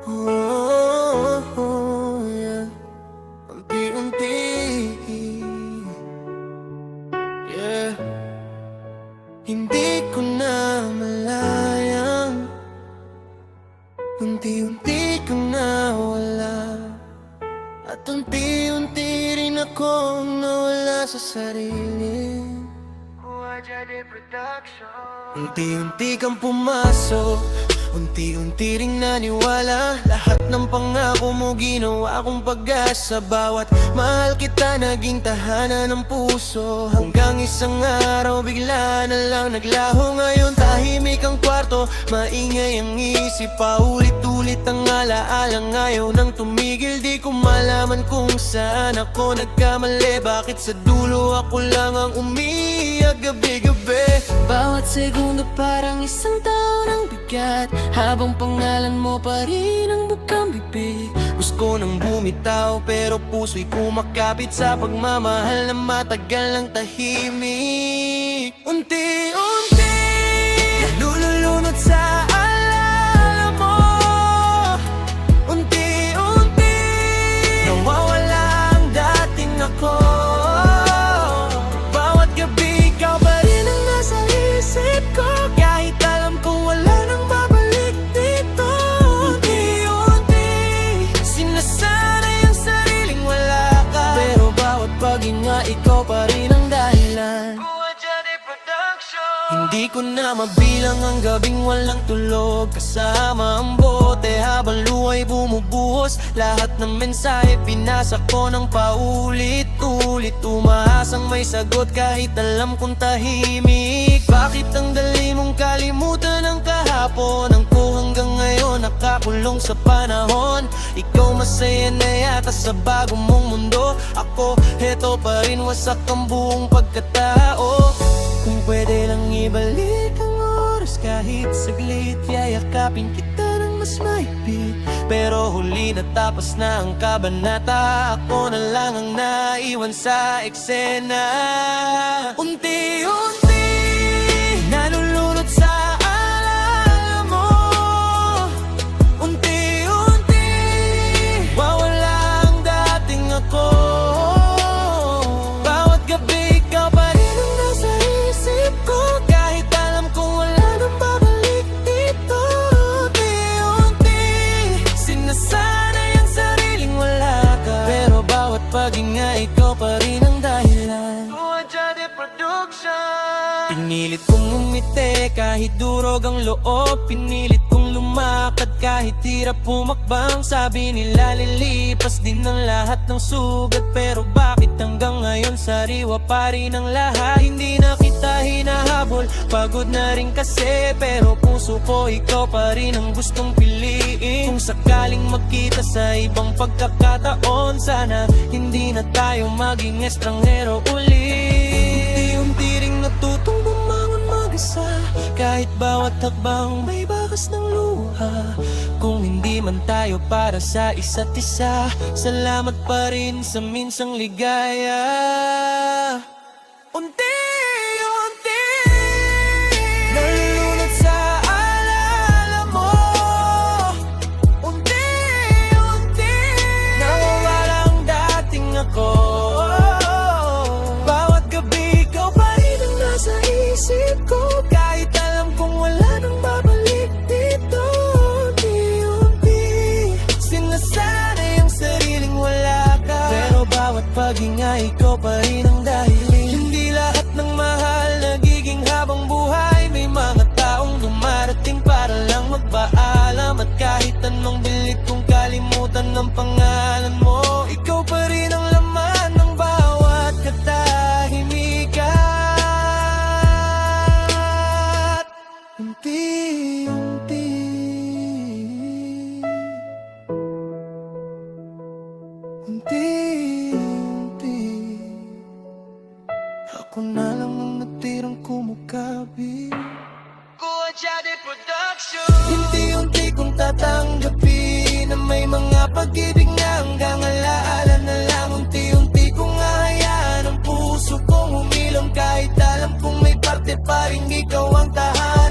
Yeah. Unti-unti, yeah. Hindi ko na malayang unti-unti kang nawala. At unti-unti rin akong nawala sa sarili. Unti-unti kang pumasok, unti-unti ring naniwala. Lahat ng pangako mo ginawa kong pag-asa. Bawat mahal kita naging tahanan ng puso. Hanggang isang araw bigla na lang naglaho. Ngayon tahimik ang kwarto, maingay ang isip. Paulit-ulit ang alaala, ngayon nang tumigil. Di ko malaman kung saan ako nagkamali. Bakit sa dulo ako lang ang umiiyak gabi-gabi. Bawat segundo parang isang taon ang bigat, habang pangalan mo pa rin ang bukang bibig. Gusto nang bumitaw pero puso'y kumakapit sa pagmamahal na matagal ng tahimik. Unti-unti nalulunod sa alala mo. Unti-unti nawawala ang dating ako. Bawat gabi ikaw pa rin ang nasa isip ko, kahit alam kong wala nang babalik dito. Unti-unti sinasanay ang sariling wala ka, pero bawat paghinga ikaw pa rin ang dahilan. Hindi ko na mabilang ang gabing walang tulog, kasama ang bote habang luhay bumubuhos. Lahat ng mensahe binasa ko ng paulit-ulit, umaasang may sagot kahit alam kong tahimik. Bakit ang dali mong kalimutan ang kahapon? Ang ko hanggang ngayon nakakulong sa panahon. Ikaw masaya na yata sa bago mong mundo. Ako heto pa rin, wasak ang buong pagkatao. Kung pwede lang ibalik ang oras kahit saglit, yayakapin kita ng mas mahigpit. Pero huli na tapos na ang kabanata, ako na lang ang naiwan sa eksena. Unti-unti nalulunod sa alala mo. Unti-unti wawala ang dating ako. Bawat gabi ikaw pa rin ang nasa isip ko, kahit alam kong wala nang babalik dito. Unti-unti sinasanay ang sariling wala ka, pero bawat paghinga ikaw pa rin ang dahilan. Pinilit kong umiti kahit durog ang loob. Pinilit kong lumakad kahit hirap pumakbang. Sabi nila lilipas din ang lahat ng sugat, pero bakit hanggang ngayon sariwa pa rin ang lahat? Hindi na kita hinahabol, pagod na rin kasi, pero puso ko ikaw pa rin ang gustong piliin. Kung sakaling magkita sa ibang pagkakataon, sana hindi na tayo maging estranghero ulit. Unti-unti ring natutong bumangon mag-isa, kahit bawat hakbang may bakas ng luha. Kung hindi man tayo para sa isa't isa, salamat pa rin sa minsang ligaya. Unti-unti nalulunod sa alala mo. Unti-unti nawawala ang dating ako. Bawat gabi ikaw pa rin ang nasa isip ko, kahit alam kong wala nang babalik dito. Unti-unti sinasanay ang sariling wala ka, pero bawat paghinga ikaw pa rin ang dahilan. Hindi lahat ng mahal nagiging habang buhay. May mga taong dumarating para lang magpaalam, at kahit anong bilit kong kalimutan ng pangalan mo, ikaw pa rin ang laman ng bawat katahimikan. Unti-unti unti-unti ako na lang ang natirang kumukabi. Unti-unti kong tatanggapin na may mga pag-ibig na hanggang alaala na lang. Unti-unti kong hahayaan ang puso kong humilom, kahit alam kong may parte pa rin ikaw ang tahanan.